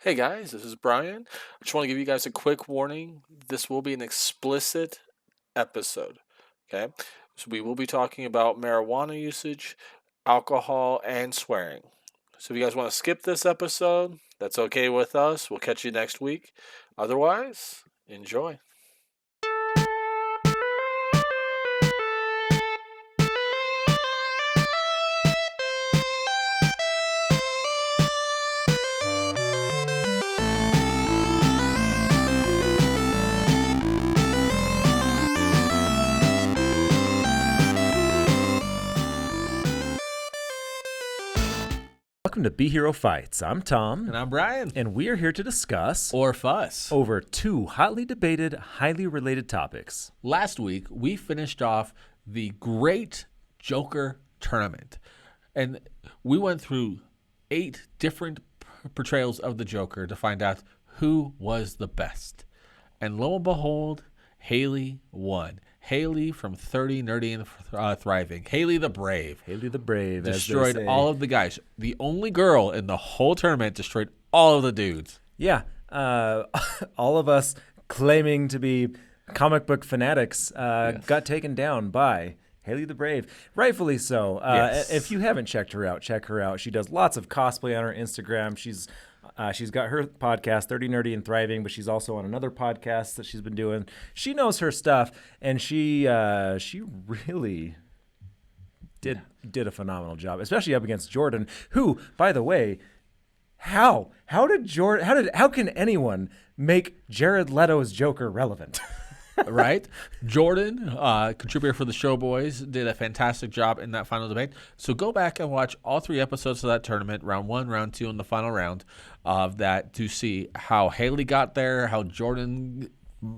Hey guys, this is Brian. I just want to give you guys a quick warning. This will be an explicit episode. Okay? So we will be talking about marijuana usage, alcohol, and swearing. So if you guys want to skip this episode, that's okay with us. We'll catch you next week. Otherwise, enjoy. Welcome to Be Hero Fights. I'm Tom. And I'm Brian. And we are here to discuss Or fuss. over two hotly debated, highly related topics. Last week, we finished off the great Joker tournament. And we went through 8 different portrayals of the Joker to find out who was the best. And lo and behold, Haley won. Haley from 30 Nerdy and Thriving. Haley the Brave. Haley the Brave. Destroyed all of the guys. The only girl in the whole tournament destroyed all of the dudes. Yeah. All of us claiming to be comic book fanatics got taken down by Haley the Brave. Rightfully so. Yes. If you haven't checked her out, check her out. She does lots of cosplay on her Instagram. She's got her podcast, 30 Nerdy and Thriving, but she's also on another podcast that she's been doing. She knows her stuff, and she really did a phenomenal job, especially up against Jordan, who, by the way, how can anyone make Jared Leto's Joker relevant? Right? Jordan, contributor for the Show Boys, did a fantastic job in that final debate. So go back and watch all 3 episodes of that tournament, round 1, round 2, and the final round of that to see how Haley got there, how Jordan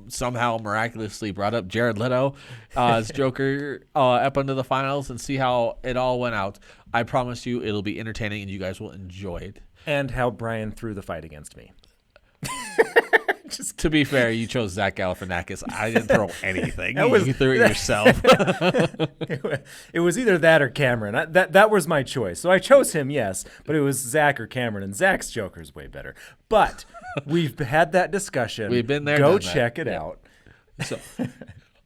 somehow miraculously brought up Jared Leto as Joker up into the finals, and see how it all went out. I promise you it'll be entertaining and you guys will enjoy it. And how Brian threw the fight against me. To be fair, you chose Zach Galifianakis. I didn't throw anything. You threw it yourself. It was either that or Cameron. That was my choice. So I chose him, yes, but it was Zach or Cameron, and Zach's Joker's way better. But we've had that discussion. We've been there. Go check it out. So,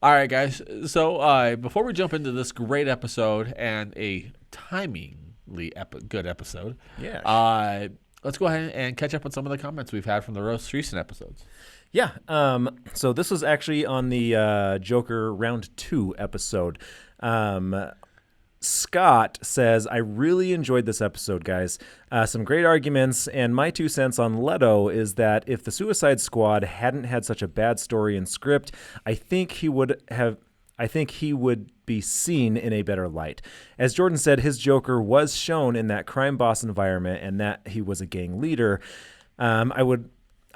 all right, guys. So before we jump into this great episode and a timingly good episode, let's go ahead and catch up on some of the comments we've had from the most recent episodes. Yeah. So this was actually on the Joker Round 2 episode. Scott says, I really enjoyed this episode, guys. Some great arguments, and my 2 cents on Leto is that if the Suicide Squad hadn't had such a bad story and script, I think he would be seen in a better light. As Jordan said, his Joker was shown in that crime boss environment and that he was a gang leader. I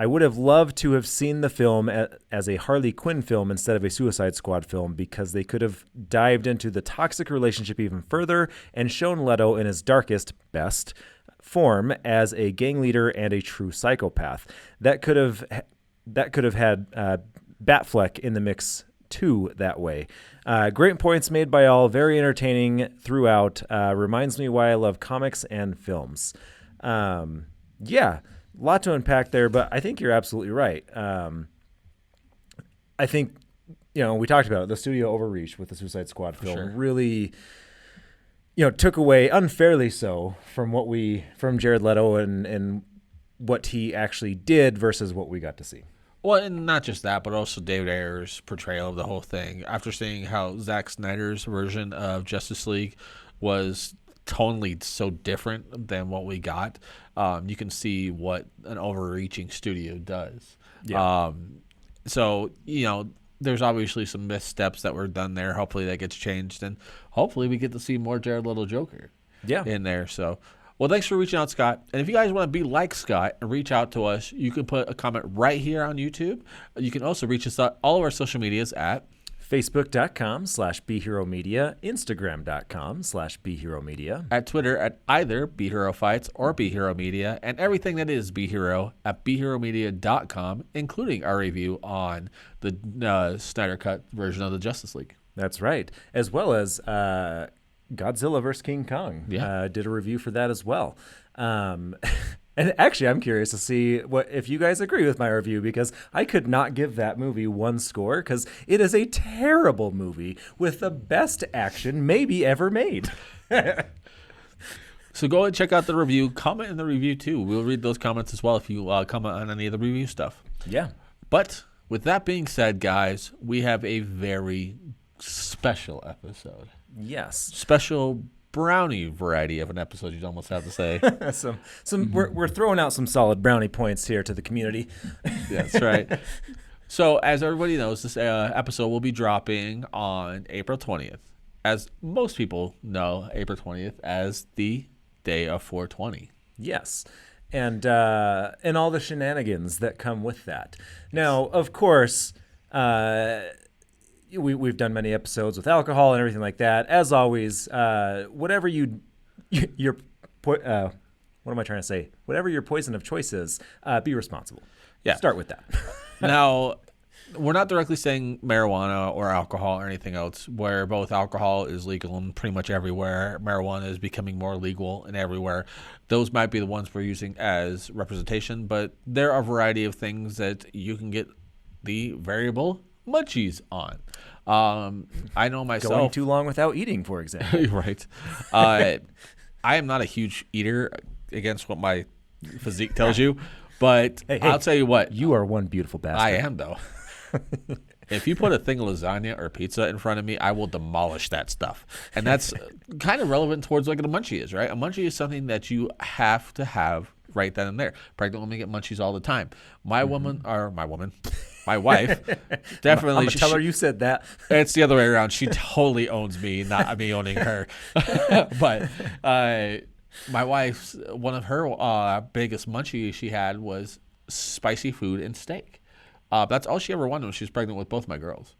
would have loved to have seen the film as a Harley Quinn film instead of a Suicide Squad film, because they could have dived into the toxic relationship even further and shown Leto in his darkest, best form as a gang leader and a true psychopath. That could have had Batfleck in the mix too that way. Great points made by all. Very entertaining throughout. Reminds me why I love comics and films. Yeah. A lot to unpack there, but I think you're absolutely right. I think, we talked about it. The studio overreach with the Suicide Squad film really, took away, unfairly so, from Jared Leto and what he actually did versus what we got to see. Well, and not just that, but also David Ayer's portrayal of the whole thing. After seeing how Zack Snyder's version of Justice League was tonally so different than what we got, you can see what an overreaching studio does. Yeah. So, there's obviously some missteps that were done there. Hopefully that gets changed, and hopefully we get to see more Jared Leto Joker in there. So, well, thanks for reaching out, Scott. And if you guys want to be like Scott and reach out to us, you can put a comment right here on YouTube. You can also reach us at all of our social medias at Facebook.com/BeHeroMedia, Instagram.com/BeHeroMedia, at Twitter at either BeHeroFights or BeHeroMedia, and everything that is BeHero at BeHeroMedia.com, including our review on the Snyder Cut version of the Justice League. That's right. As well as Godzilla vs. King Kong. Did a review for that as well. And actually, I'm curious to see what if you guys agree with my review, because I could not give that movie one score because it is a terrible movie with the best action maybe ever made. So go and check out the review. Comment in the review too. We'll read those comments as well if you comment on any of the review stuff. Yeah. But with that being said, guys, we have a very special episode. Yes. Special brownie variety of an episode, you'd almost have to say. We're throwing out some solid brownie points here to the community. That's right. So as everybody knows, this episode will be dropping on April 20th. As most people know, April 20th as the day of 420. Yes. And all the shenanigans that come with that. Now, of course, we've done many episodes with alcohol and everything like that. As always, whatever your what am I trying to say? Whatever your poison of choice is, be responsible. Yeah. Start with that. Now, we're not directly saying marijuana or alcohol or anything else, where both alcohol is legal in pretty much everywhere. Marijuana is becoming more legal in everywhere. Those might be the ones we're using as representation, but there are a variety of things that you can get the variable munchies on. I know myself. Going too long without eating, for example. Right. I am not a huge eater against what my physique tells you, but Hey, I'll tell you what. You are one beautiful bastard. I am, though. If you put a thing of lasagna or pizza in front of me, I will demolish that stuff. And that's kind of relevant towards like what a munchie is, right? A munchie is something that you have to have right then and there. Pregnant women get munchies all the time. My wife, definitely. I'm gonna tell her you said that. It's the other way around. She totally owns me, not me owning her. But my wife's, one of her biggest munchies she had was spicy food and steak. That's all she ever wanted when she was pregnant with both my girls,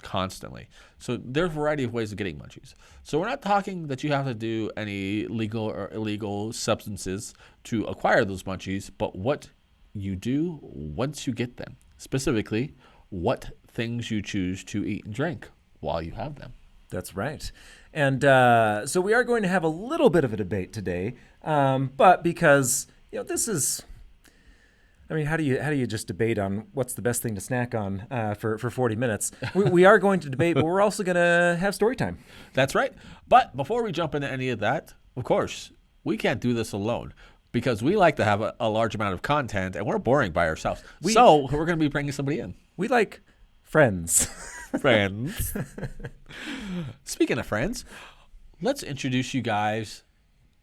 constantly. So there's a variety of ways of getting munchies. So we're not talking that you have to do any legal or illegal substances to acquire those munchies, but what you do once you get them. Specifically, what things you choose to eat and drink while you have them. That's right. And so we are going to have a little bit of a debate today, but because this is. I mean, how do you just debate on what's the best thing to snack on for 40 minutes? We are going to debate, but we're also going to have story time. That's right. But before we jump into any of that, of course, we can't do this alone because we like to have a large amount of content, and we're boring by ourselves. So we're going to be bringing somebody in. We like friends. Friends. Speaking of friends, let's introduce you guys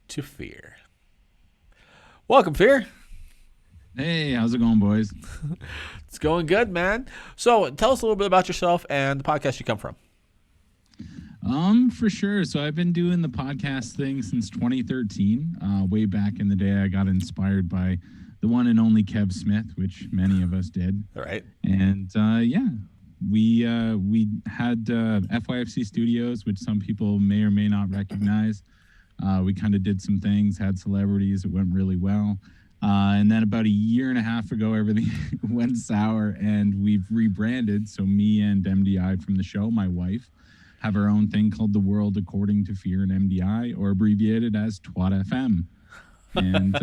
to Fear. Welcome, Fear. Hey, how's it going, boys? It's going good, man. So tell us a little bit about yourself and the podcast you come from. For sure. So I've been doing the podcast thing since 2013. Way back in the day, I got inspired by the one and only Kev Smith, which many of us did. All right. And we had FYFC Studios, which some people may or may not recognize. We kind of did some things, had celebrities. It went really well. And then about a year and a half ago, everything went sour and we've rebranded. So me and MDI from the show, my wife, have our own thing called The World According to Fear and MDI, or abbreviated as TWAT FM. And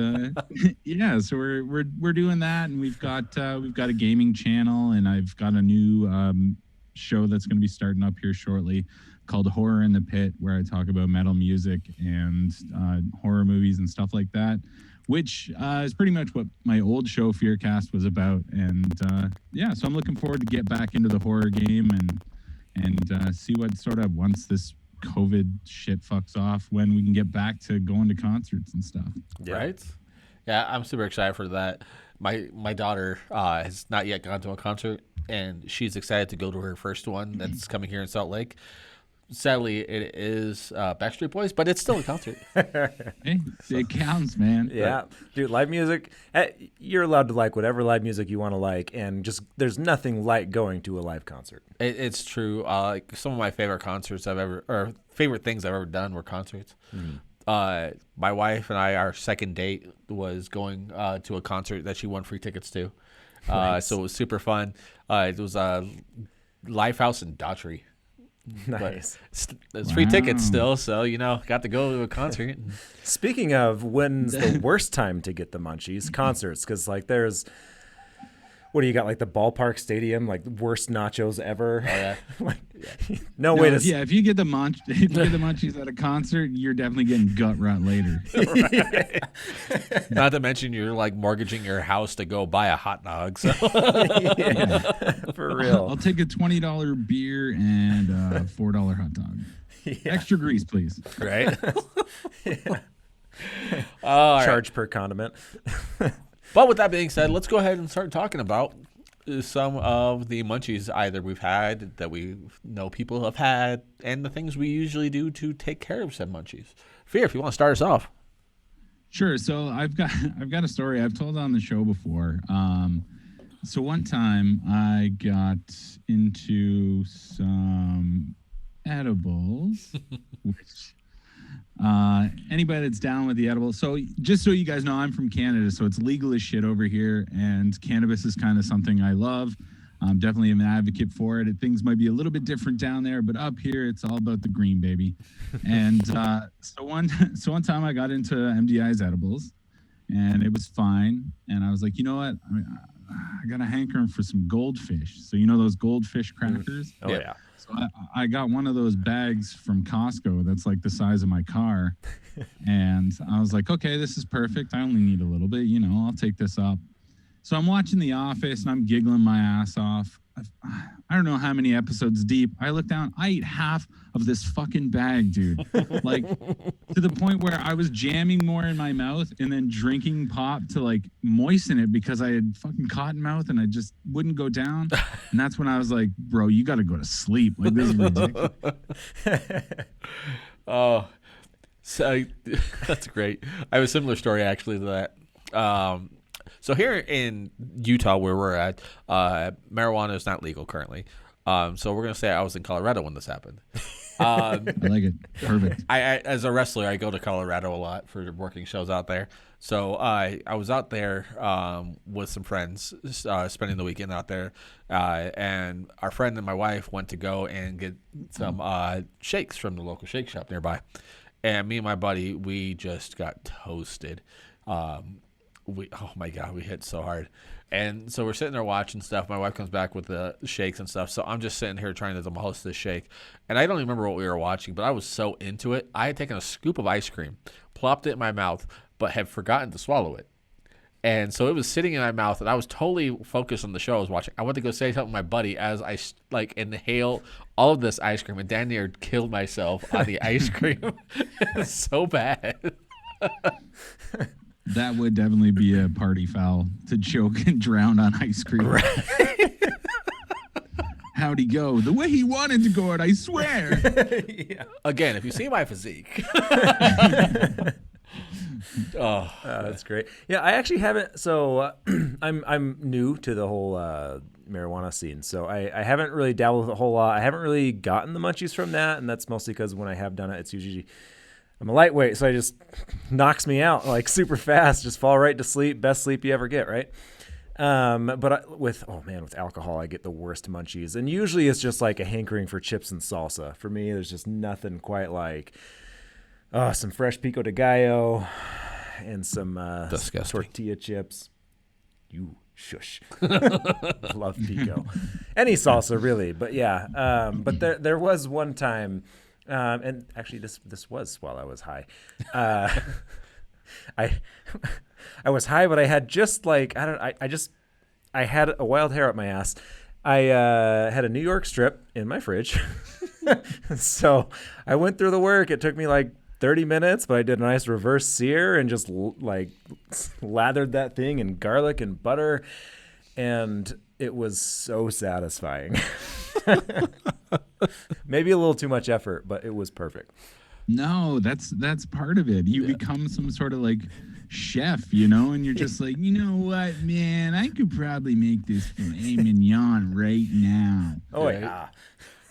so we're doing that, and we've got a gaming channel, and I've got a new show that's going to be starting up here shortly called Horror in the Pit, where I talk about metal music and horror movies and stuff like that, which is pretty much what my old show Fearcast was about. And so I'm looking forward to get back into the horror game and see what sort of, once this COVID shit fucks off, when we can get back to going to concerts and stuff. Right? Yeah, I'm super excited for that. My daughter has not yet gone to a concert, and she's excited to go to her first one that's coming here in Salt Lake. Sadly, it is Backstreet Boys, but it's still a concert. Hey, it counts, man. Yeah. Dude, live music, you're allowed to like whatever live music you want to like, and just there's nothing like going to a live concert. It's true. Like some of my favorite favorite things I've ever done were concerts. Mm-hmm. My wife and I, our second date was going to a concert that she won free tickets to. Nice. So it was super fun. It was Lifehouse in Daughtry. Nice. It's free tickets still, so got to go to a concert. Speaking of, when's the worst time to get the munchies? Concerts, because there's. What do you got? Like the ballpark stadium, like worst nachos ever. Oh, yeah. No way to. Yeah, if you get the munchies at a concert, you're definitely getting gut rot later. Not to mention you're mortgaging your house to go buy a hot dog. So yeah, for real. I'll take a $20 beer and a $4 hot dog. Yeah. Extra grease, please. Right. Charge per condiment. But with that being said, let's go ahead and start talking about some of the munchies either we've had, that we know people have had, and the things we usually do to take care of said munchies. Fear, if you want to start us off. Sure. So I've got a story I've told on the show before. So one time I got into some edibles, which anybody that's down with the edibles. So just so you guys know, I'm from Canada, so it's legal as shit over here, and cannabis is kind of something I love. I'm definitely an advocate for it. Things might be a little bit different down there, but up here it's all about the green, baby. And so one time I got into MDI's edibles, and it was fine. And I was like, you know what? I got a hankering for some goldfish. So those goldfish crackers? Oh yeah. So I got one of those bags from Costco that's like the size of my car. And I was like, okay, this is perfect. I only need a little bit, I'll take this up. So I'm watching The Office and I'm giggling my ass off. I don't know how many episodes deep. I look down, I ate half of this fucking bag, dude. To the point where I was jamming more in my mouth and then drinking pop to moisten it because I had fucking cotton mouth and I just wouldn't go down. And that's when I was like, bro, you got to go to sleep. This is ridiculous. Oh, so that's great. I have a similar story actually to that. So here in Utah, where we're at, marijuana is not legal currently. So we're going to say I was in Colorado when this happened. I like it. Perfect. I, as a wrestler, I go to Colorado a lot for working shows out there. So I was out there with some friends, spending the weekend out there. And our friend and my wife went to go and get some shakes from the local shake shop nearby. And me and my buddy, we just got toasted. Oh my God, we hit so hard. And so we're sitting there watching stuff. My wife comes back with the shakes and stuff. So I'm just sitting here trying to demolish this shake. And I don't even remember what we were watching, but I was so into it. I had taken a scoop of ice cream, plopped it in my mouth, but had forgotten to swallow it. And so it was sitting in my mouth, and I was totally focused on the show I was watching. I went to go say something to my buddy as I inhale all of this ice cream, and damn near killed myself on the ice cream. It's so bad. That would definitely be a party foul, to choke and drown on ice cream. Right. How'd he go? The way he wanted to go, I swear. Yeah. Again, if you see my physique. Oh, that's great. Yeah, I actually haven't. So I'm new to the whole marijuana scene, so I haven't really dabbled with a whole lot. I haven't really gotten the munchies from that, and that's mostly because when I have done it, it's usually I'm a lightweight, so it just knocks me out super fast. Just fall right to sleep. Best sleep you ever get, right? But with alcohol, I get the worst munchies, and usually it's just like a hankering for chips and salsa. For me, there's just nothing quite like some fresh pico de gallo and some tortilla chips. You shush. Love pico. Any salsa, really. But yeah, but there was one time, and actually this was while I was high. I was high, but I had just I had a wild hair up my ass. I had a New York strip in my fridge. So I went through the work. It took me 30 minutes, but I did a nice reverse sear and just lathered that thing in garlic and butter. And it was so satisfying. Maybe a little too much effort, but it was perfect. No, that's part of it. You become some sort of chef, and you're just you know what, man, I could probably make this filet mignon right now. Oh, yeah.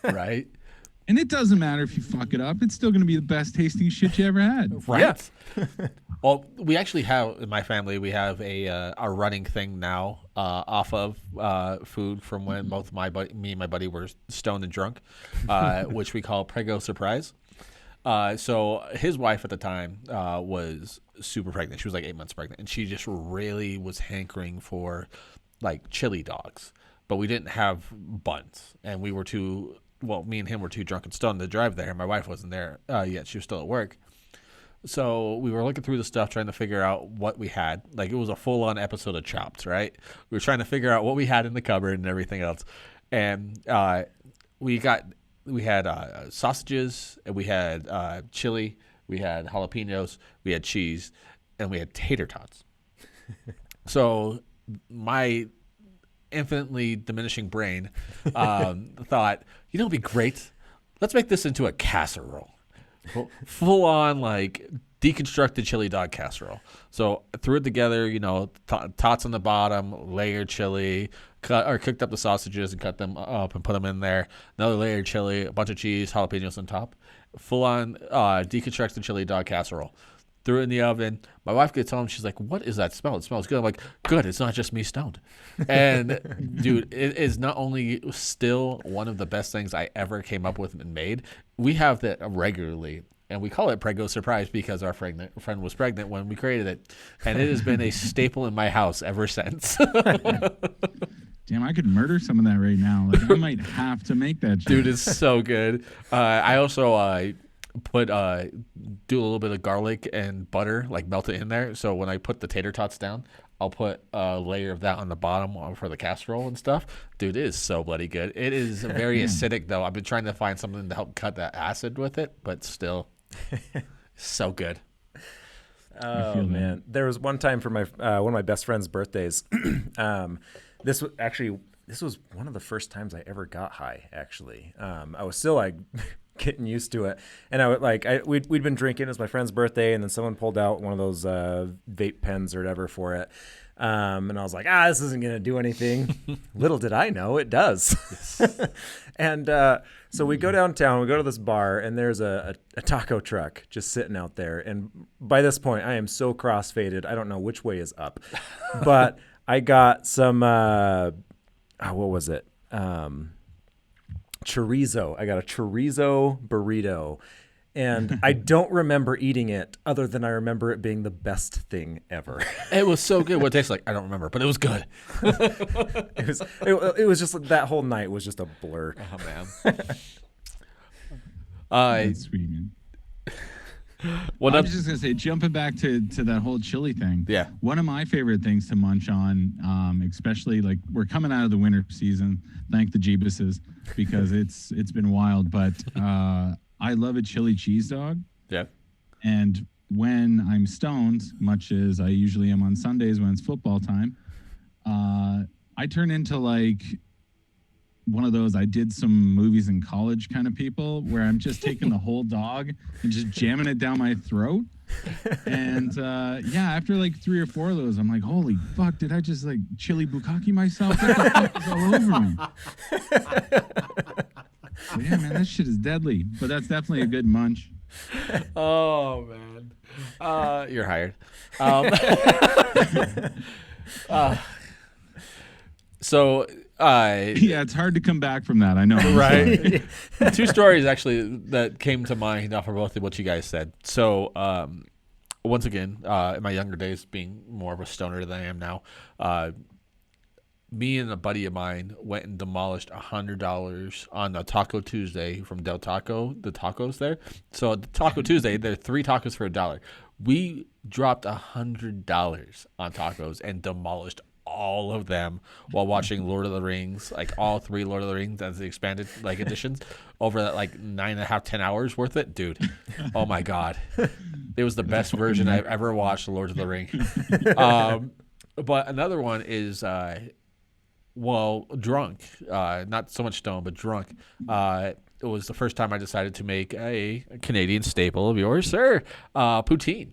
Right. And it doesn't matter if you fuck it up. It's still going to be the best tasting shit you ever had. Right. Yeah. Well, we actually have in my family we have a running thing now off of food from when both me and my buddy were stoned and drunk, which we call Prego Surprise. So his wife at the time was super pregnant. She was like 8 months pregnant, and she just really was hankering for like chili dogs. But we didn't have buns, and we were too. Well, me and him were too drunk and stoned to drive there. My wife wasn't there yet; she was still at work. So we were looking through the stuff, trying to figure out what we had. Like it was a full-on episode of Chopped, right? We were trying to figure out what we had in the cupboard and everything else, and we had sausages, and we had chili, we had jalapenos, we had cheese, and we had tater tots. So my infinitely diminishing brain thought, it'd be great. Let's make this into a casserole. Full on like deconstructed chili dog casserole. So threw it together, tots on the bottom, layered chili, cooked up the sausages and cut them up and put them in there. Another layered chili, a bunch of cheese, jalapenos on top. Full on deconstructed chili dog casserole. Threw it in the oven. My wife gets home. She's like, "What is that smell? It smells good." I'm like, "Good. It's not just me stoned." And dude, it is not only still one of the best things I ever came up with and made. We have that regularly, and we call it Prego Surprise because our friend was pregnant when we created it, and it has been a staple in my house ever since. Damn, I could murder some of that right now. Like I might have to make that shit. Dude, it's so good. I also do a little bit of garlic and butter, like melt it in there. So when I put the tater tots down, I'll put a layer of that on the bottom for the casserole and stuff. Dude, it is so bloody good. It is very acidic though. I've been trying to find something to help cut that acid with it, but still, so good. Oh man, there was one time for my one of my best friend's birthdays. This was one of the first times I ever got high. Actually, I was still like getting used to it, and we'd been drinking. It was my friend's birthday, and then someone pulled out one of those vape pens or whatever for it, and I was like, this isn't gonna do anything. Little did I know, it does. And so we go downtown, we go to this bar, and there's a taco truck just sitting out there. And by this point, I am so cross-faded, I don't know which way is up, but I got some what was it? Chorizo. I got a chorizo burrito, and I don't remember eating it other than I remember it being the best thing ever. It was so good. What it tastes like, I don't remember, but it was good. It was just like, that whole night was just a blur. Oh man. That's sweet, man. I was just gonna say, jumping back to that whole chili thing. Yeah. One of my favorite things to munch on, especially like we're coming out of the winter season. Thank the Jeebuses, because it's been wild. But I love a chili cheese dog. Yeah. And when I'm stoned, much as I usually am on Sundays when it's football time, I turn into like one of those I did some movies in college kind of people where I'm just taking the whole dog and just jamming it down my throat. And after like 3 or 4 of those, I'm like, holy fuck, did I just like chili bukkake myself? What the fuck is all over me? So, yeah, man, that shit is deadly. But that's definitely a good munch. Oh man, you're hired. Yeah, it's hard to come back from that. I know. Right. 2 stories actually that came to mind off of both of what you guys said. So, once again, in my younger days, being more of a stoner than I am now, me and a buddy of mine went and demolished $100 on a Taco Tuesday from Del Taco, the tacos there. So the Taco Tuesday, there are 3 tacos for $1. We dropped $100 on tacos and demolished all of them while watching Lord of the Rings, like all 3 Lord of the Rings as the expanded like editions over that like 9.5, 10 hours worth it, dude. Oh my God. It was the best version I've ever watched, Lord of the Ring. But another one is, drunk, not so much stoned, but drunk. It was the first time I decided to make a Canadian staple of yours, sir, poutine.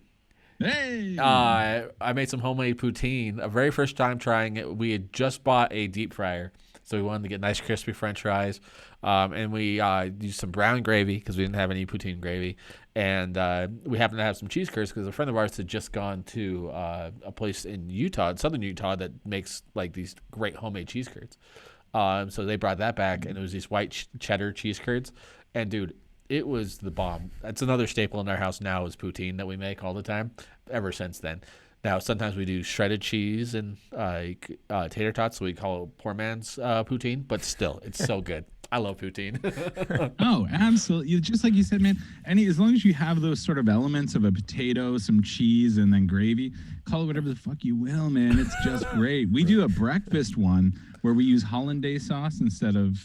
Hey! I made some homemade poutine. The very first time trying it, we had just bought a deep fryer. So we wanted to get nice crispy French fries, and we used some brown gravy because we didn't have any poutine gravy, and we happened to have some cheese curds because a friend of ours had just gone to a place in Utah, southern Utah, that makes like these great homemade cheese curds. So they brought that back, and it was these white cheddar cheese curds, and dude, it was the bomb. That's another staple in our house now is poutine that we make all the time ever since then. Now, sometimes we do shredded cheese and tater tots, so we call it poor man's poutine, but still, it's so good. I love poutine. Oh, absolutely. Just like you said, man, as long as you have those sort of elements of a potato, some cheese, and then gravy, call it whatever the fuck you will, man. It's just great. We do a breakfast one where we use hollandaise sauce instead of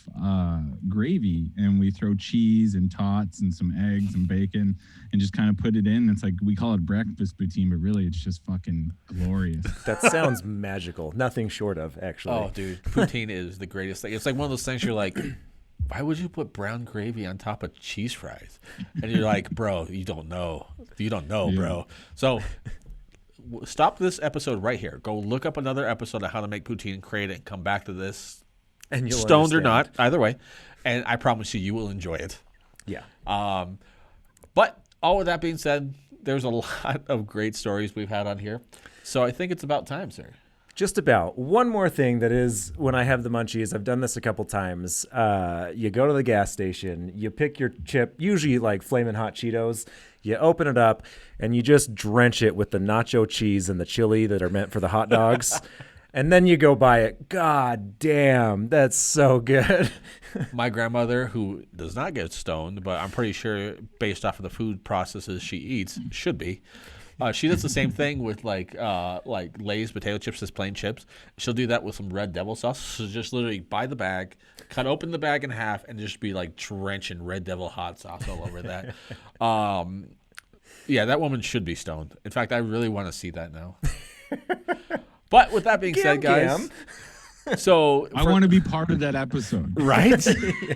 gravy, and we throw cheese and tots and some eggs and bacon and just kind of put it in. It's like, we call it breakfast poutine, but really it's just fucking glorious. That sounds magical. Nothing short of, actually. Oh, dude, poutine is the greatest thing. It's like one of those things you're like, why would you put brown gravy on top of cheese fries? And you're like, bro, you don't know. You don't know, bro. So stop this episode right here. Go look up another episode of how to make poutine and create it and come back to this. And you'll stoned understand. or not, either way. And I promise you will enjoy it. Yeah. But all with that being said, there's a lot of great stories we've had on here. So I think it's about time, sir. Just about. One more thing that is when I have the munchies, I've done this a couple times. You go to the gas station, you pick your chip, usually like Flamin' Hot Cheetos. You open it up, and you just drench it with the nacho cheese and the chili that are meant for the hot dogs. And then you go buy it. God damn, that's so good. My grandmother, who does not get stoned, but I'm pretty sure based off of the food processes she eats, should be. She does the same thing with like Lay's potato chips as plain chips. She'll do that with some Red Devil sauce. So just literally buy the bag, cut open the bag in half, and just be like drenching Red Devil hot sauce all over that. Yeah, that woman should be stoned. In fact, I really want to see that now. But with that being said, guys, so I want to be part of that episode. Right?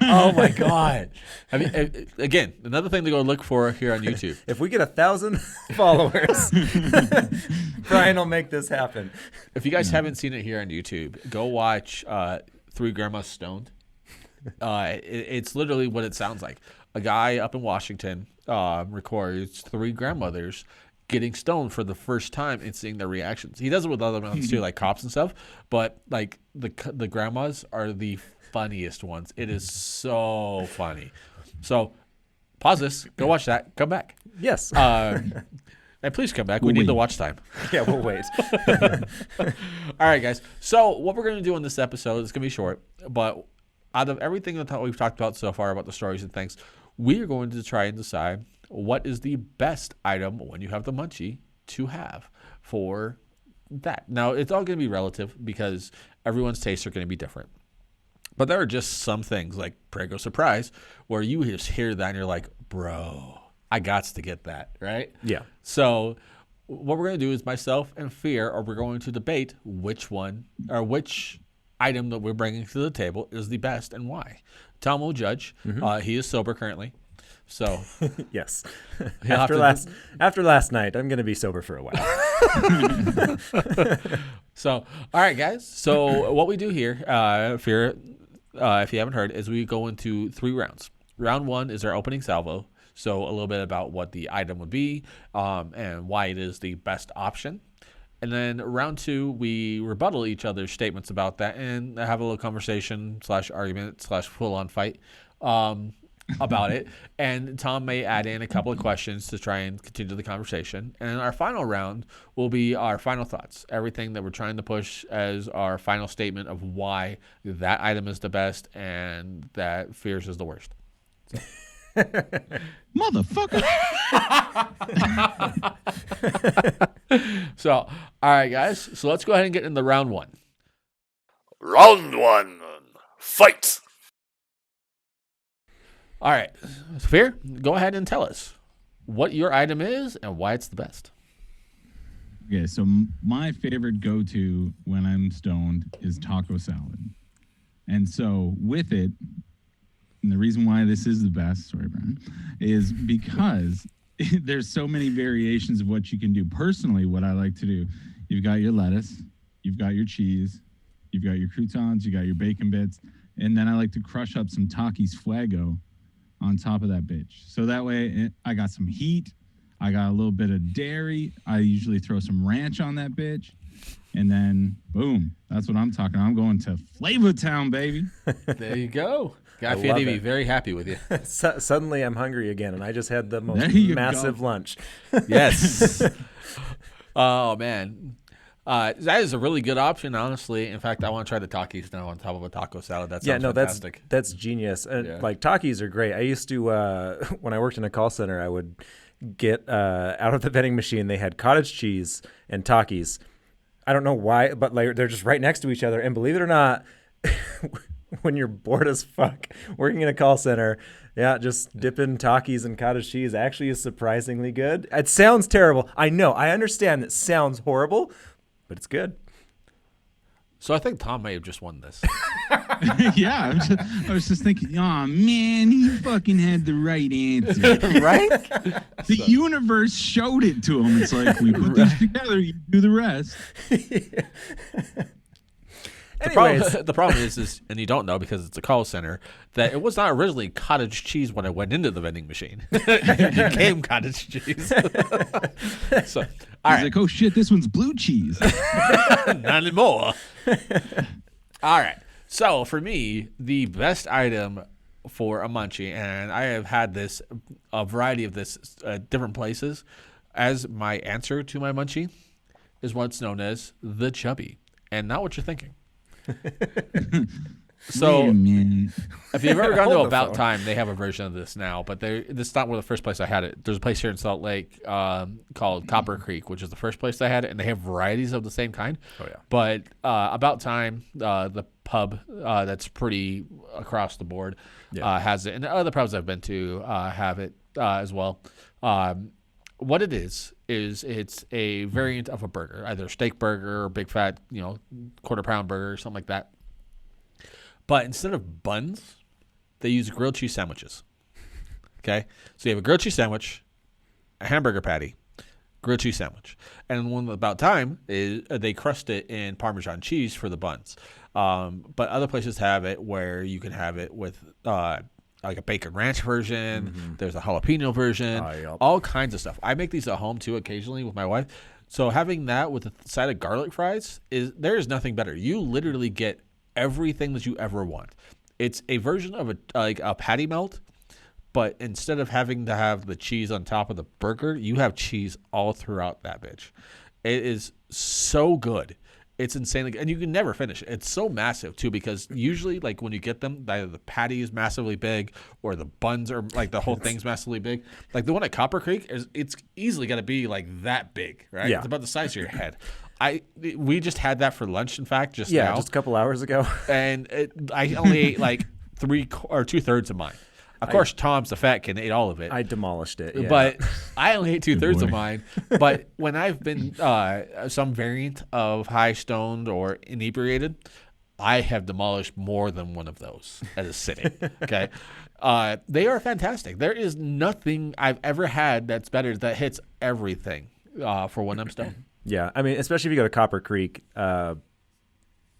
Oh my God! I mean, again, another thing to go look for here on YouTube. If we get 1,000 followers, Brian will make this happen. If you guys haven't seen it here on YouTube, go watch Three Grandmas Stoned. It's literally what it sounds like. A guy up in Washington records three grandmothers getting stoned for the first time and seeing their reactions. He does it with other ones too, like cops and stuff. But like the grandmas are the funniest ones. It is so funny. So pause this, go watch that, come back. Yes. And please come back. We need the watch time. Yeah, we'll wait. All right, guys. So what we're going to do in this episode is going to be short, but out of everything that we've talked about so far about the stories and things, we are going to try and decide what is the best item when you have the munchie to have for that. Now, it's all going to be relative because everyone's tastes are going to be different. But there are just some things like Prego Surprise where you just hear that and you're like, bro, I gots to get that, right? Yeah. So what we're going to do is myself and Fear we're going to debate which one or which item that we're bringing to the table is the best and why. Tom will judge. He is sober currently. So yes. After last night, I'm going to be sober for a while. So, all right, guys. So what we do here, Fear, if you haven't heard, is we go into 3 rounds. Round 1 is our opening salvo. So a little bit about what the item would be and why it is the best option. And then round 2, we rebuttal each other's statements about that and have a little conversation / argument / full-on fight about it. And Tom may add in a couple of questions to try and continue the conversation. And our final round will be our final thoughts, everything that we're trying to push as our final statement of why that item is the best and that Fears is the worst. Motherfucker. So, all right, guys. So let's go ahead and get into round 1. Round 1. Fight! All right. Fear, go ahead and tell us what your item is and why it's the best. Okay, so my favorite go-to when I'm stoned is taco salad. And so with it, and the reason why this is the best, sorry, Brian, is because there's so many variations of what you can do. Personally, what I like to do, you've got your lettuce, you've got your cheese, You've got your croutons, you got your bacon bits, and then I like to crush up some Takis Fuego on top of that bitch. So that way I got some heat, I got a little bit of dairy. I usually throw some ranch on that bitch, and then boom, that's what I'm talking. I'm going to Flavor Town, baby. There you go. Guy I Fieri love be it. very happy with you. Suddenly I'm hungry again, and I just had the most There you massive go. lunch. Yes. Oh man, that is a really good option, honestly. In fact, I want to try the Takis now on top of a taco salad. That sounds fantastic. that's genius. And Yeah. like Takis are great. I used to when I worked in a call center, I would get out of the vending machine. They had cottage cheese and Takis. I don't know why, but like they're just right next to each other. And believe it or not, when you're bored as fuck working in a call center, yeah, just dipping Takis and cottage cheese actually is surprisingly good. It sounds terrible. I know. I understand it sounds horrible, but it's good. So I think Tom may have just won this. Yeah, I was just thinking, oh man, he fucking had the right answer. Right? The universe showed it to him. It's like, we put this together, you do the rest. Anyways, The problem is, and you don't know because it's a call center, that it was not originally cottage cheese when I went into the vending machine. It became cottage cheese. So, all He's right, like, oh shit, this one's blue cheese. not anymore. All right. So for me, the best item for a munchie, and I have had this, a variety of this different places, as my answer to my munchie is what's known as the chubby, and not what you're thinking. So Wait a minute. if you've ever gone to Hold the About phone. Time, they have a version of this now, but this is not one of the first places I had it. There's a place here in Salt Lake called Copper Creek, which is the first place I had it, and they have varieties of the same kind. Oh, yeah. But About Time, the pub that's pretty across the board, has it, and the other pubs I've been to have it as well. What it is it's a variant of a burger, either a steak burger or big fat, quarter pound burger or something like that. But instead of buns, they use grilled cheese sandwiches. Okay? So you have a grilled cheese sandwich, a hamburger patty, grilled cheese sandwich. And one about time is they crust it in Parmesan cheese for the buns. But other places have it where you can have it with like a bacon ranch version. Mm-hmm. There's a jalapeno version, Yep. all kinds of stuff. I make these at home too occasionally with my wife. So having that with a side of garlic fries there is nothing better. You literally get everything that you ever want. It's a version of a patty melt, but instead of having to have the cheese on top of the burger, you have cheese all throughout that bitch. It is so good. It's insane, and you can never finish it. It's so massive too, because usually, like when you get them, either the patty is massively big or the buns are like the whole thing's massively big. Like the one at Copper Creek it's easily got to be like that big, right? Yeah. It's about the size of your head. We just had that for lunch, in fact, just Yeah, now, just a couple hours ago. and I only ate like 2/3 of mine. Of course, Tom's the fat kid ate all of it. I demolished it. Yeah. But I only ate 2/3 of boy. mine. But when I've been some variant of high stoned or inebriated, I have demolished more than one of those at a sitting. Okay, they are fantastic. There is nothing I've ever had that's better, that hits everything for when I'm stoned. Yeah, I mean, especially if you go to Copper Creek,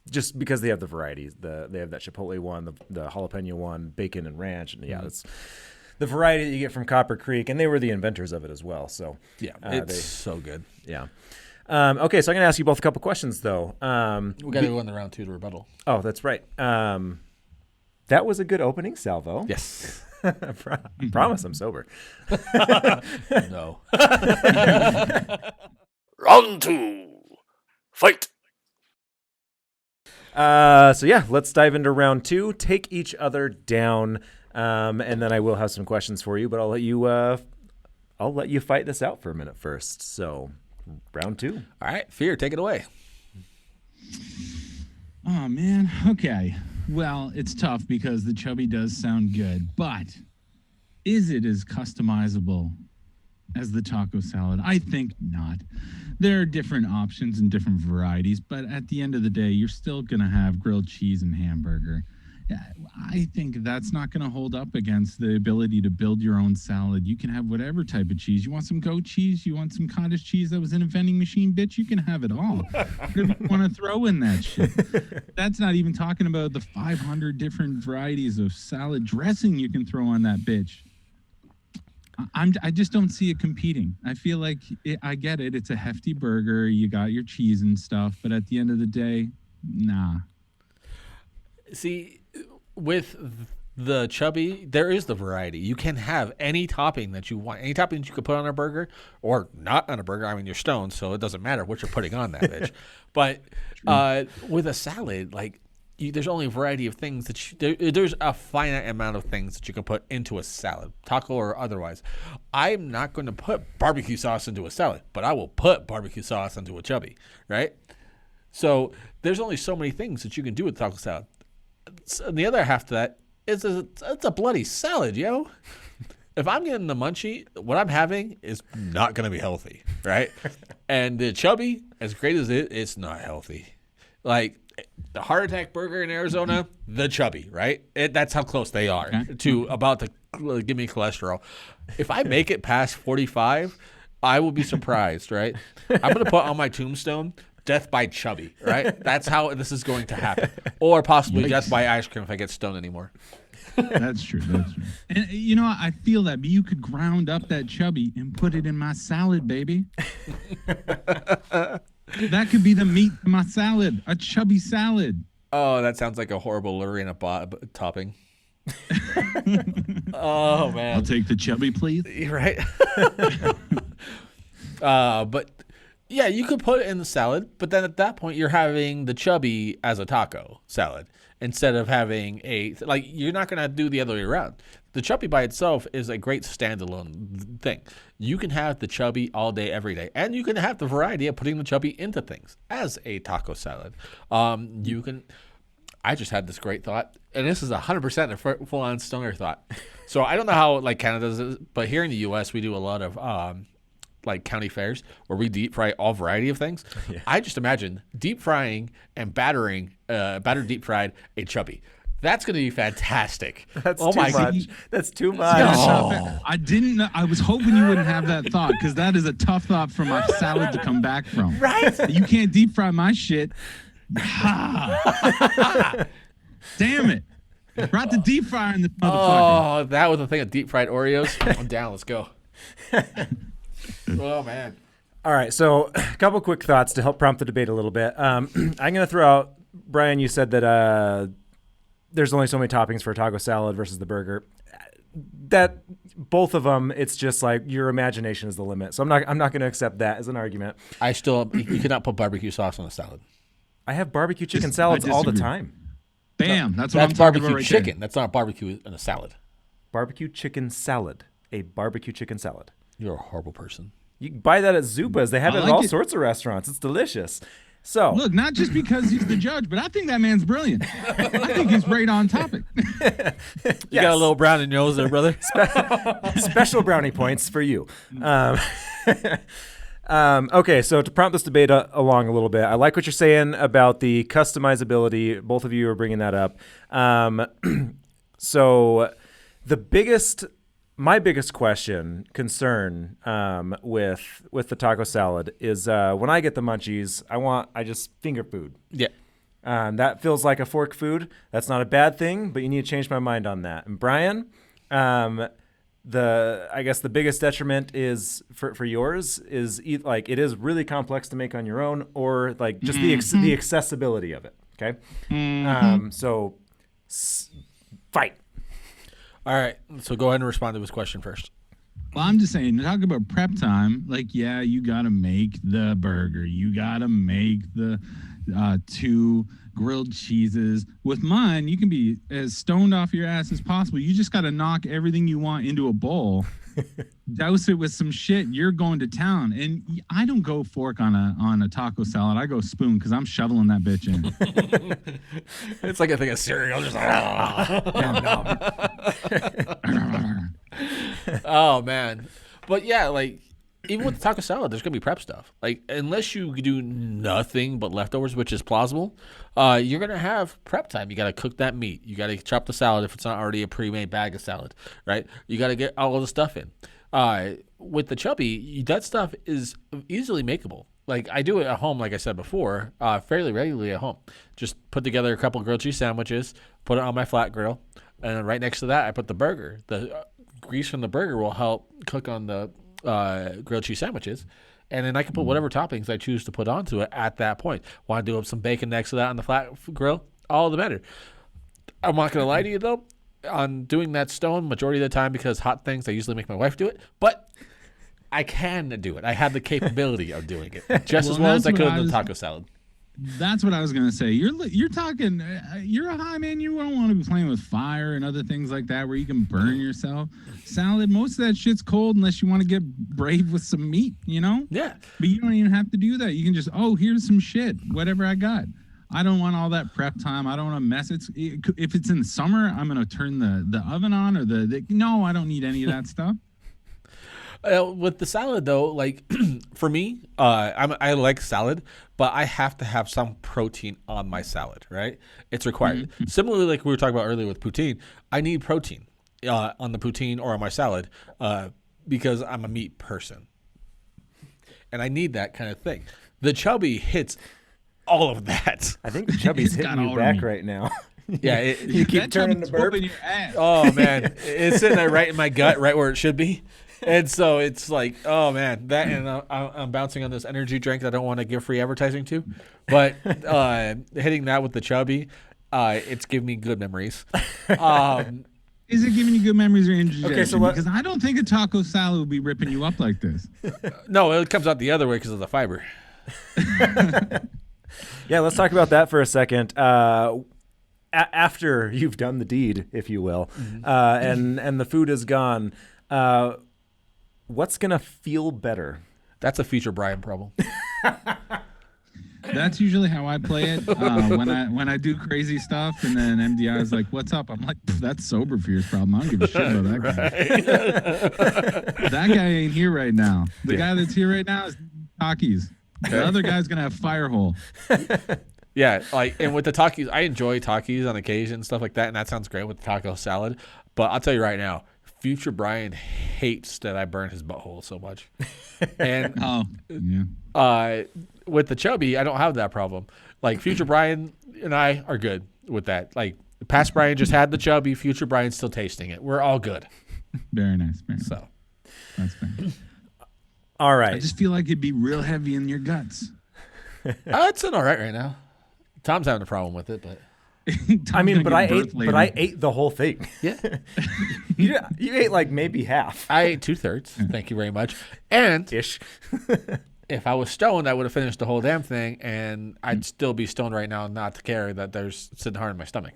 just because they have the varieties. They have that Chipotle one, the jalapeno one, bacon and ranch, and it's the variety that you get from Copper Creek, and they were the inventors of it as well. So Yeah, it's so good. yeah. Okay, so I'm gonna ask you both a couple questions though. We got to go in the round 2 to rebuttal. Oh, that's right. That was a good opening salvo. Yes. I promise I'm sober. No. Round 2. Fight! So yeah, let's dive into round 2. Take each other down, and then I will have some questions for you. But I'll let you fight this out for a minute first. So, round 2. All right, Fear, take it away. Oh man. Okay. Well, it's tough because the chubby does sound good, but is it as customizable as the taco salad? I think not. There are different options and different varieties, but at the end of the day, you're still going to have grilled cheese and hamburger. I think that's not going to hold up against the ability to build your own salad. You can have whatever type of cheese. You want some goat cheese? You want some cottage cheese that was in a vending machine? Bitch, you can have it all. Whatever you want to throw in that shit. That's not even talking about the 500 different varieties of salad dressing you can throw on that bitch. I just don't see it competing. I feel like I get it. It's a hefty burger. You got your cheese and stuff. But at the end of the day, nah. See, with the chubby, there is the variety. You can have any topping that you want, any topping that you could put on a burger or not on a burger. I mean, you're stoned, so it doesn't matter what you're putting on that bitch. But with a salad, like, there's only a variety of things that there's a finite amount of things that you can put into a salad, taco or otherwise. I'm not going to put barbecue sauce into a salad, but I will put barbecue sauce into a chubby, right? So there's only so many things that you can do with taco salad. So the other half to that is it's a bloody salad, yo. If I'm getting the munchie, what I'm having is not going to be healthy, right? And the chubby, as great as it's not healthy. Like the heart attack burger in Arizona, the chubby, right? That's how close they are to about to give me cholesterol. If I make it past 45, I will be surprised, right? I'm going to put on my tombstone, death by chubby, right? That's how this is going to happen. Or possibly death by ice cream if I get stoned anymore. That's true. And, you know, I feel that. But you could ground up that chubby and put it in my salad, baby. That could be the meat in my salad. A chubby salad. Oh, that sounds like a horrible Lorena Bob topping. Oh, man. I'll take the chubby, please. Right? But... yeah, you could put it in the salad, but then at that point, you're having the chubby as a taco salad instead of having you're not going to do the other way around. The chubby by itself is a great standalone thing. You can have the chubby all day, every day, and you can have the variety of putting the chubby into things as a taco salad. I just had this great thought, and this is 100% a full-on stoner thought. So I don't know how Canada does it, but here in the U.S., we do a lot of county fairs where we deep fry all variety of things. Yeah. I just imagine deep frying and battered deep fried a chubby. That's going to be fantastic. That's too much. That's too much. No. I didn't know. I was hoping you wouldn't have that thought because that is a tough thought for my salad to come back from. Right? You can't deep fry my shit. Damn it. Brought the deep fryer in the motherfucker. Oh, that was a thing of deep fried Oreos. I'm down. Let's go. Oh, man. All right, so a couple quick thoughts to help prompt the debate a little bit. I'm going to throw out, Brian, you said that there's only so many toppings for a taco salad versus the burger. That both of them, it's just like your imagination is the limit. So I'm not going to accept that as an argument. You cannot put barbecue sauce on a salad. I have barbecue chicken salads all the time. Bam, that's what I'm talking about right chicken. there. That's not barbecue in a salad. Barbecue chicken salad. A barbecue chicken salad. You're a horrible person. You can buy that at Zupa's. They have it at all sorts of restaurants. It's delicious. So look, not just because he's the judge, but I think that man's brilliant. I think he's right on topic. You got a little brownie nose there, brother. Special brownie points for you. Okay, so to prompt this debate along a little bit, I like what you're saying about the customizability. Both of you are bringing that up. So my biggest concern with the taco salad is when I get the munchies, I just finger food. Yeah. That feels like a fork food. That's not a bad thing, but you need to change my mind on that. And Brian, I guess the biggest detriment is for yours is it is really complex to make on your own, or just the accessibility of it. Okay. So fight. All right, so go ahead and respond to his question first. Well, I'm just saying, talk about prep time. You got to make the burger. You got to make the 2 grilled cheeses. With mine, you can be as stoned off your ass as possible. You just got to knock everything you want into a bowl, douse it with some shit. You're going to town. And I don't go fork on a taco salad. I go spoon because I'm shoveling that bitch in. It's like a thing of cereal. Just oh man, but yeah, even with the taco salad, there's gonna be prep stuff. Like unless you do nothing but leftovers, which is plausible, you're gonna have prep time. You gotta cook that meat. You gotta chop the salad if it's not already a pre-made bag of salad, right? You gotta get all of the stuff in. With the chubby, that stuff is easily makeable. Like I do it at home, like I said before, fairly regularly at home. Just put together a couple grilled cheese sandwiches, put it on my flat grill, and then right next to that, I put the burger. The grease from the burger will help cook on the grilled cheese sandwiches, and then I can put whatever toppings I choose to put onto it at that point. Want to do up some bacon next to that on the flat grill? All the better. I'm not gonna lie to you though, on doing that stone majority of the time because hot things I usually make my wife do it, but I can do it. I have the capability of doing it just as well as I could in the taco salad. That's what I was gonna say. You're talking. You're a high man. You don't want to be playing with fire and other things like that where you can burn yourself. Salad, most of that shit's cold unless you want to get brave with some meat. Yeah. But you don't even have to do that. You can just here's some shit. Whatever I got. I don't want all that prep time. I don't want to mess it. If it's in the summer, I'm gonna turn the oven on or no. I don't need any of that stuff. With the salad though, like for me, I like salad, but I have to have some protein on my salad, right? It's required. Mm-hmm. Similarly, like we were talking about earlier with poutine, I need protein on the poutine or on my salad because I'm a meat person, and I need that kind of thing. The chubby hits all of that. I think the chubby's hitting you back right now. Yeah, you keep turning the burp. Your ass. Oh man, it's sitting there right in my gut, right where it should be. And so it's like, oh man, that, and I'm bouncing on this energy drink that I don't want to give free advertising to, but hitting that with the chubby, it's giving me good memories. Is it giving you good memories or indigestion? Okay, so because I don't think a taco salad will be ripping you up like this. No, it comes out the other way because of the fiber. Yeah, let's talk about that for a second. After you've done the deed, if you will, and the food is gone, what's gonna feel better? That's a future Brian problem. That's usually how I play it when I do crazy stuff, and then MDI is like, "What's up?" I'm like, "That's sober Fear's problem. I don't give a shit about that guy. That guy ain't here right now. The guy that's here right now is Takis. The other guy's gonna have Firehole." Yeah, like, and with the Takis, I enjoy Takis on occasion, stuff like that, and that sounds great with the taco salad. But I'll tell you right now, future Brian hates that I burn his butthole so much. And with the chubby, I don't have that problem. Like, future Brian and I are good with that. Like, past Brian just had the chubby, future Brian's still tasting it. We're all good. Very nice. Very nice. So that's fair. All right. I just feel like it'd be real heavy in your guts. It's all right now. Tom's having a problem with it, but I mean, but I ate the whole thing. yeah, you ate like maybe half. I ate 2/3. Thank you very much. And Ish. if I was stoned, I would have finished the whole damn thing, and I'd still be stoned right now, not to care that there's sitting hard in my stomach.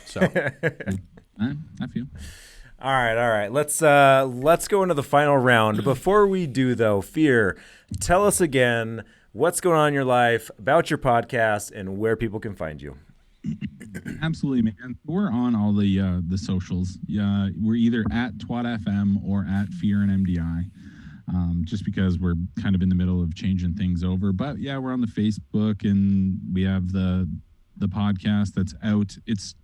So I feel. All right. Let's go into the final round. Before we do, though, Fear, tell us again what's going on in your life, about your podcast, and where people can find you. Absolutely, man. We're on all the socials. We're either at Twat FM or at Fear and MDI. Just because we're kind of in the middle of changing things over. But yeah, we're on the Facebook, and we have the podcast that's out. It's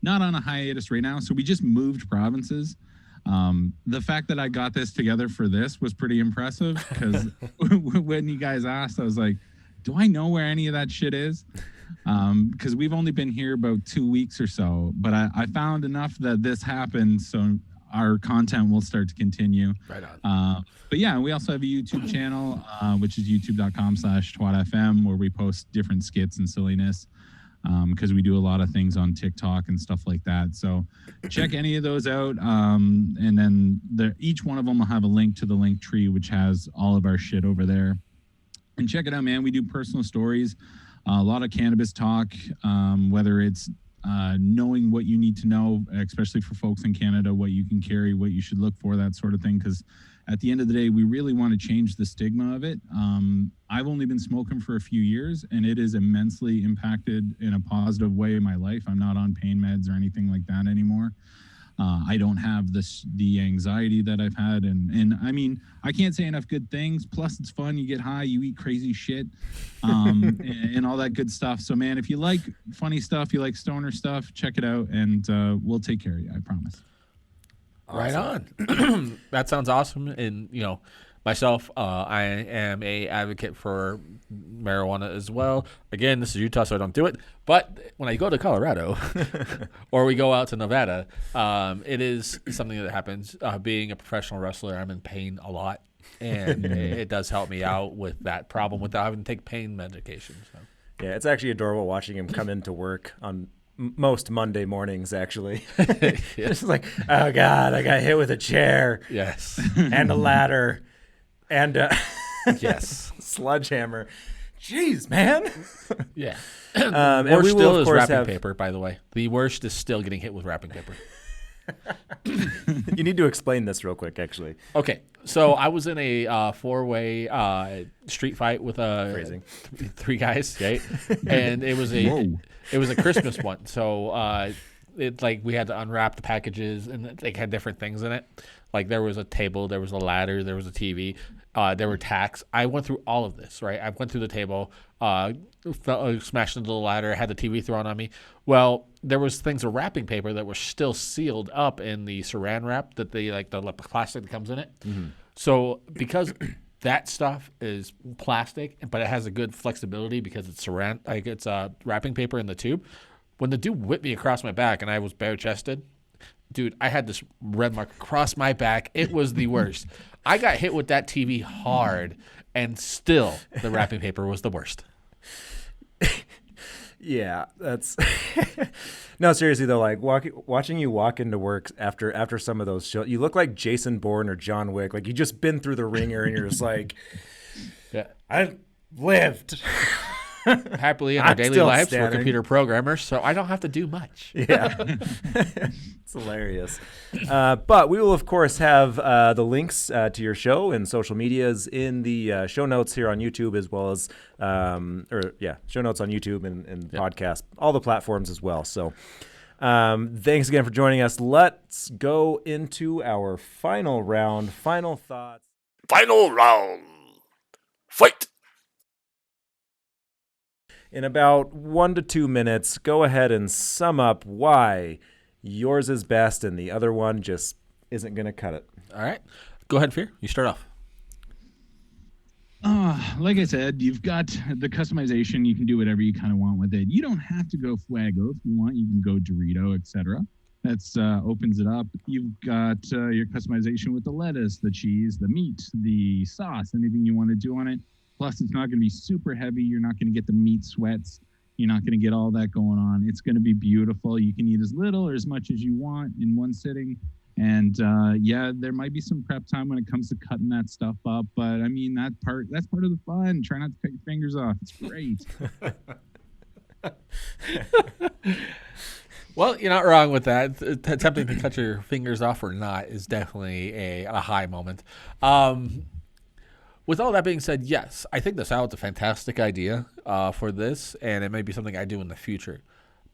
not on a hiatus right now, so we just moved provinces. The fact that I got this together for this was pretty impressive, because when you guys asked, I was like, do I know where any of that shit is? Because we've only been here about 2 weeks or so, but I found enough that this happened, so our content will start to continue. right on. But yeah, we also have a YouTube channel, which is youtube.com/twatfm, where we post different skits and silliness, because we do a lot of things on TikTok and stuff like that. So check any of those out. And then each one of them will have a link to the link tree, which has all of our shit over there. And check it out, man. We do personal stories, a lot of cannabis talk, whether it's knowing what you need to know, especially for folks in Canada, what you can carry, what you should look for, that sort of thing. Because at the end of the day, we really want to change the stigma of it. I've only been smoking for a few years, and it is immensely impacted in a positive way in my life. I'm not on pain meds or anything like that anymore. I don't have the anxiety that I've had, and I mean, I can't say enough good things. Plus, it's fun. You get high, you eat crazy shit, and all that good stuff. So, man, if you like funny stuff, you like stoner stuff, check it out, and we'll take care of you. I promise. Right on. That sounds awesome. And, you know, myself, I am a advocate for marijuana as well. Again, this is Utah, so I don't do it. But when I go to Colorado or we go out to Nevada, it is something that happens. Being a professional wrestler, I'm in pain a lot. And it does help me out with that problem without having to take pain medication. So. Yeah, it's actually adorable watching him come into work on most Monday mornings, actually. It's like, oh, God, I got hit with a chair. Yes. And a ladder. And yes. Sledgehammer. Jeez, man. Yeah. And worst we will, still of is course, wrapping have... paper, by the way. The worst is still getting hit with wrapping paper. You need to explain this real quick, actually. Okay. So I was in a four-way street fight with three guys, right? And it was a Christmas one. So it like we had to unwrap the packages, and they had different things in it. Like there was a table, there was a ladder, there was a TV, there were tacks. I went through all of this, right? I went through the table, smashed into the ladder, had the TV thrown on me. Well, there was things of wrapping paper that were still sealed up in the saran wrap that the plastic that comes in it. Mm-hmm. So because that stuff is plastic, but it has a good flexibility because it's saran, like it's wrapping paper in the tube. When the dude whipped me across my back and I was bare chested, dude, I had this red mark across my back. It was the worst. I got hit with that TV hard, and still the wrapping paper was the worst. Yeah, that's no, seriously though. Like watching you walk into work after some of those shows, you look like Jason Bourne or John Wick. Like you just been through the ringer, and you're just like, yeah, I've lived happily in our daily lives. We're computer programmers, so I don't have to do much. Yeah, it's hilarious. But we will of course have the links to your show and social medias in the show notes here on YouTube, as well as show notes on YouTube and podcast, all the platforms as well. So thanks again for joining us. Let's go into our final round. Final thoughts. Final round. Fight. In about 1 to 2 minutes, go ahead and sum up why yours is best and the other one just isn't going to cut it. All right. Go ahead, Fear. You start off. Like I said, you've got the customization. You can do whatever you kind of want with it. You don't have to go Fuego. If you want, you can go Dorito, etc. That's opens it up. You've got your customization with the lettuce, the cheese, the meat, the sauce, anything you want to do on it. Plus, it's not going to be super heavy. You're not going to get the meat sweats. You're not going to get all that going on. It's going to be beautiful. You can eat as little or as much as you want in one sitting. And there might be some prep time when it comes to cutting that stuff up. But I mean, that's part of the fun. Try not to cut your fingers off. It's great. Well, you're not wrong with that. Attempting to cut your fingers off or not is definitely a high moment. With all that being said, yes, I think the salad's a fantastic idea for this, and it may be something I do in the future.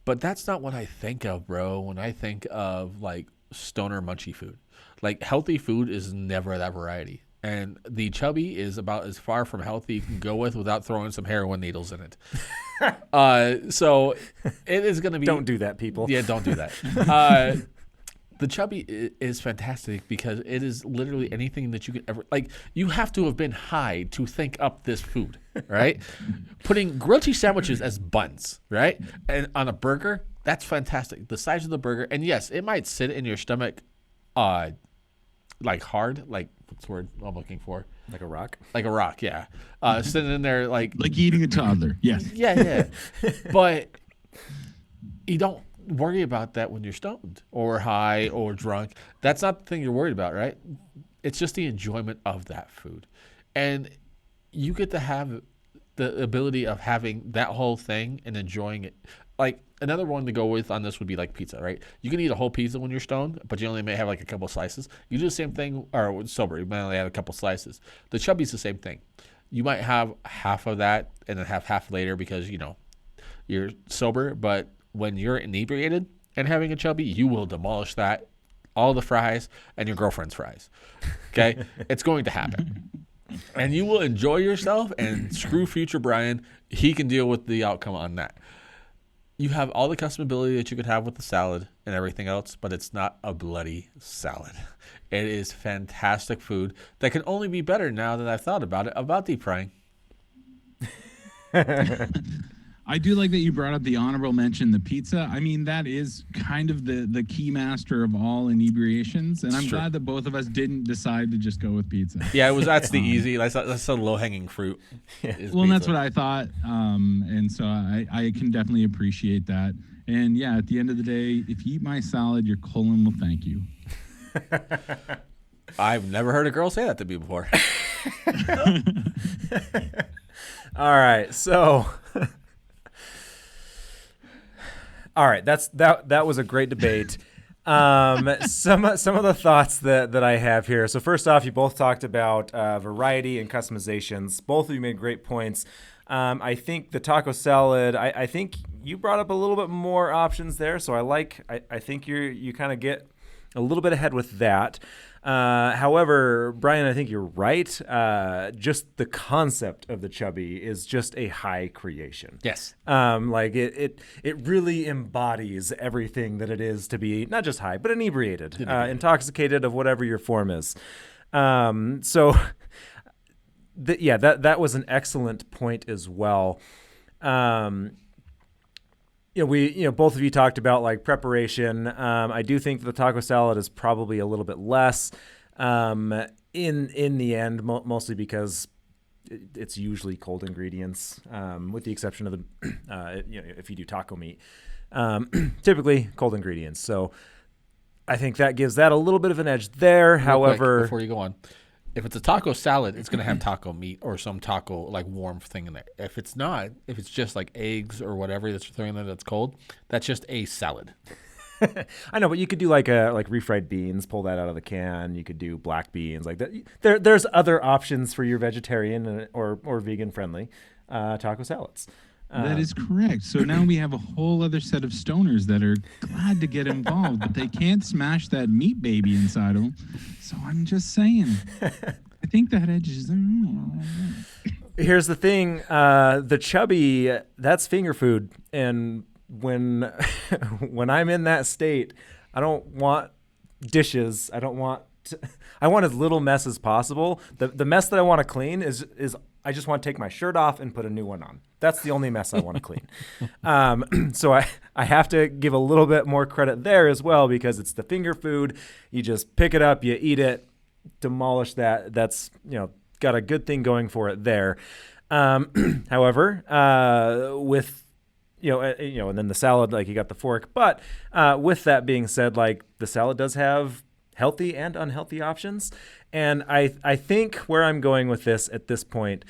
But that's not what I think of, bro, when I think of, like, stoner munchy food. Like, healthy food is never that variety. And the chubby is about as far from healthy you can go without throwing some heroin needles in it. So it is going to be... Don't do that, people. Yeah, don't do that. The chubby is fantastic because it is literally anything that you could ever... Like, you have to have been high to think up this food, right? Putting grilled cheese sandwiches as buns, right? And on a burger, that's fantastic. The size of the burger, and yes, it might sit in your stomach like hard, like, what's the word I'm looking for? Like a rock? Like a rock, yeah. Sitting in there like... Like eating a toddler, yes. Yeah. But you don't worry about that when you're stoned or high or drunk. That's not the thing you're worried about, right? It's just the enjoyment of that food. And you get to have the ability of having that whole thing and enjoying it. Like, another one to go with on this would be like pizza, right? You can eat a whole pizza when you're stoned, but you only may have like a couple slices. You do the same thing, or sober, you might only have a couple slices. The chubby's the same thing. You might have half of that and then have half later because, you know, you're sober, but when you're inebriated and having a chubby, you will demolish that all the fries and your girlfriend's fries. Okay? It's going to happen. And you will enjoy yourself, and screw future Brian. He can deal with the outcome on that. You have all the customability that you could have with the salad and everything else, but it's not a bloody salad. It is fantastic food that can only be better now that I've thought about it, about deep frying. I do like that you brought up the honorable mention, the pizza. I mean, that is kind of the key master of all inebriations, and I'm glad that both of us didn't decide to just go with pizza. Yeah, that's the easy. That's the low-hanging fruit. Well, and that's what I thought, and so I can definitely appreciate that. And yeah, at the end of the day, if you eat my salad, your colon will thank you. I've never heard a girl say that to me before. All right, so all right, that was a great debate. Some of the thoughts that I have here. So first off, you both talked about variety and customizations. Both of you made great points. I think the taco salad, I think you brought up a little bit more options there. So I think you kind of get a little bit ahead with that. However, Brian, I think you're right. Just the concept of the chubby is just a high creation. Yes. Like it really embodies everything that it is to be not just high, but inebriated, intoxicated of whatever your form is. So that was an excellent point as well. Both of you talked about like preparation. I do think the taco salad is probably a little bit less in the end, mostly because it's usually cold ingredients, with the exception of the, if you do taco meat, typically cold ingredients. So I think that gives that a little bit of an edge there. However, quick, before you go on, if it's a taco salad, it's going to have taco meat or some taco like warm thing in there. If it's not, if it's just like eggs or whatever that's throwing in there that's cold, that's just a salad. I know, but you could do like refried beans, pull that out of the can. You could do black beans like that. There's other options for your vegetarian or vegan friendly taco salads. That is correct. So now we have a whole other set of stoners that are glad to get involved, but they can't smash that meat baby inside them. So I'm just saying, I think that edge is there. Here's the thing. The chubby, that's finger food. And when I'm in that state, I don't want dishes. I want as little mess as possible. The mess that I want to clean is I just want to take my shirt off and put a new one on. That's the only mess I want to clean. So I have to give a little bit more credit there as well, because it's the finger food. You just pick it up, you eat it, demolish that. That's, got a good thing going for it there. However, with, and then the salad, like you got the fork. But with that being said, like the salad does have healthy and unhealthy options. And I think where I'm going with this at this point,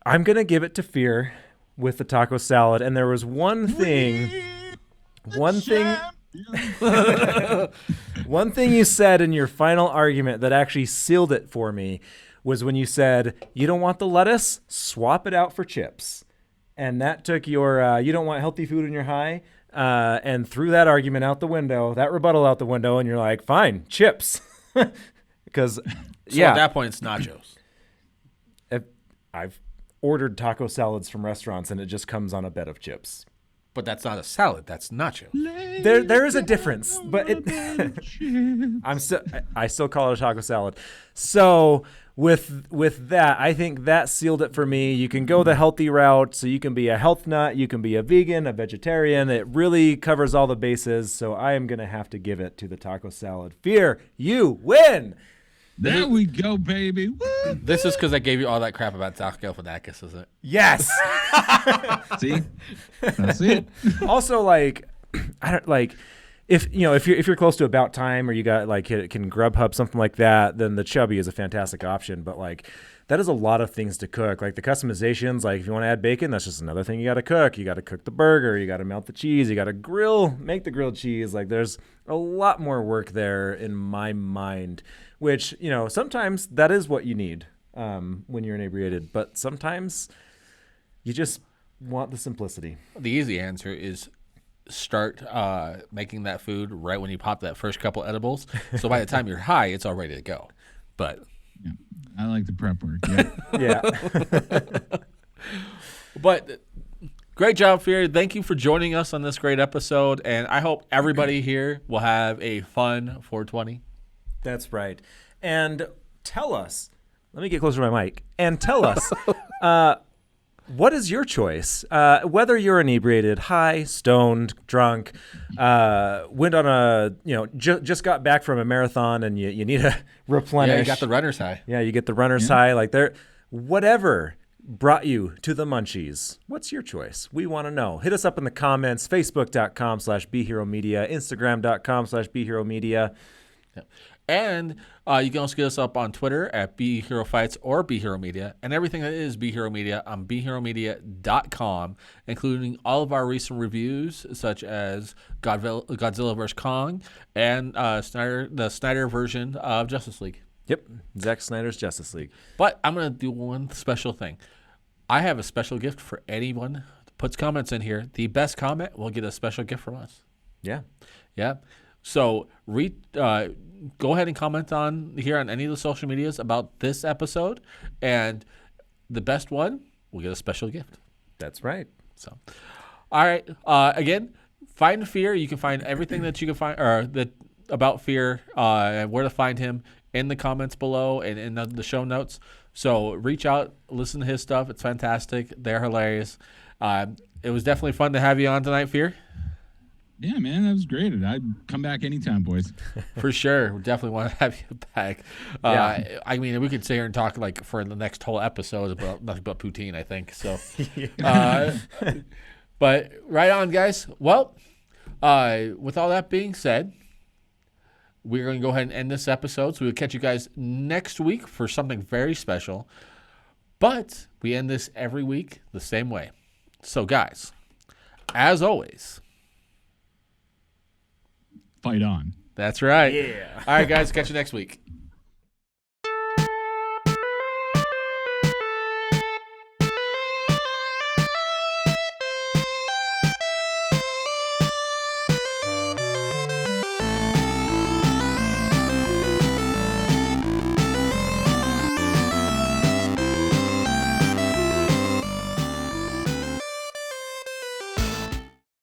I'm going to give it to Fear with the taco salad. And there was one thing you said in your final argument that actually sealed it for me was when you said, you don't want the lettuce, swap it out for chips. And that took your, you don't want healthy food in your high, and threw that argument out the window, that rebuttal out the window, and you're like, fine, chips. Because, at that point, it's nachos. I've ordered taco salads from restaurants, and it just comes on a bed of chips. But that's not a salad. That's nachos. There is a difference, but I still call it a taco salad. So with that, I think that sealed it for me. You can go the healthy route, so you can be a health nut, you can be a vegan, a vegetarian. It really covers all the bases. So I am gonna have to give it to the taco salad. Fear, you win. There we go, baby. Woo! This is because I gave you all that crap about Taco Galifianakis, is it? Yes. See, that's it. Also, like, I don't like if you're close to About Time or you got like can Grubhub something like that, then the chubby is a fantastic option. But like that is a lot of things to cook. Like the customizations, like if you want to add bacon, that's just another thing you got to cook. You got to cook the burger. You got to melt the cheese. You got to make the grilled cheese. Like there's a lot more work there in my mind. Which, sometimes that is what you need when you're inebriated. But sometimes you just want the simplicity. The easy answer is start making that food right when you pop that first couple edibles. So by the time you're high, it's all ready to go. But Yeah, I like the prep work. Yeah. but great job, Fear. Thank you for joining us on this great episode, and I hope everybody here will have a fun 420. That's right. And tell us, let me get closer to my mic, and tell us, what is your choice? Whether you're inebriated, high, stoned, drunk, went on a, just got back from a marathon and you need to replenish. Yeah, you got the runner's high. Yeah, you get the runner's high. Like whatever brought you to the munchies. What's your choice? We want to know. Hit us up in the comments, facebook.com/BeHeroMedia, instagram.com/BeHeroMedia. Yeah. And you can also get us up on Twitter at BeHeroFights or BeHeroMedia, and everything that is BeHeroMedia on BeHeroMedia.com, including all of our recent reviews, such as Godzilla vs. Kong and the Snyder version of Justice League. Yep, Zack Snyder's Justice League. But I'm going to do one special thing. I have a special gift for anyone that puts comments in here. The best comment will get a special gift from us. Yeah. Yeah. So go ahead and comment on here on any of the social medias about this episode, and the best one will get a special gift. That's right. So, all right. Again, find Fear. You can find everything that you can find about Fear and where to find him in the comments below and in the show notes. So reach out, listen to his stuff. It's fantastic. They're hilarious. It was definitely fun to have you on tonight, Fear. Yeah, man, that was great. I'd come back anytime, boys. For sure. We definitely want to have you back. Yeah. I mean, we could sit here and talk like for the next whole episode about nothing but poutine, I think. So, but right on, guys. Well, with all that being said, we're going to go ahead and end this episode. So we'll catch you guys next week for something very special. But we end this every week the same way. So, guys, as always, Fight on. that's right. Yeah. All right, guys. Catch you next week.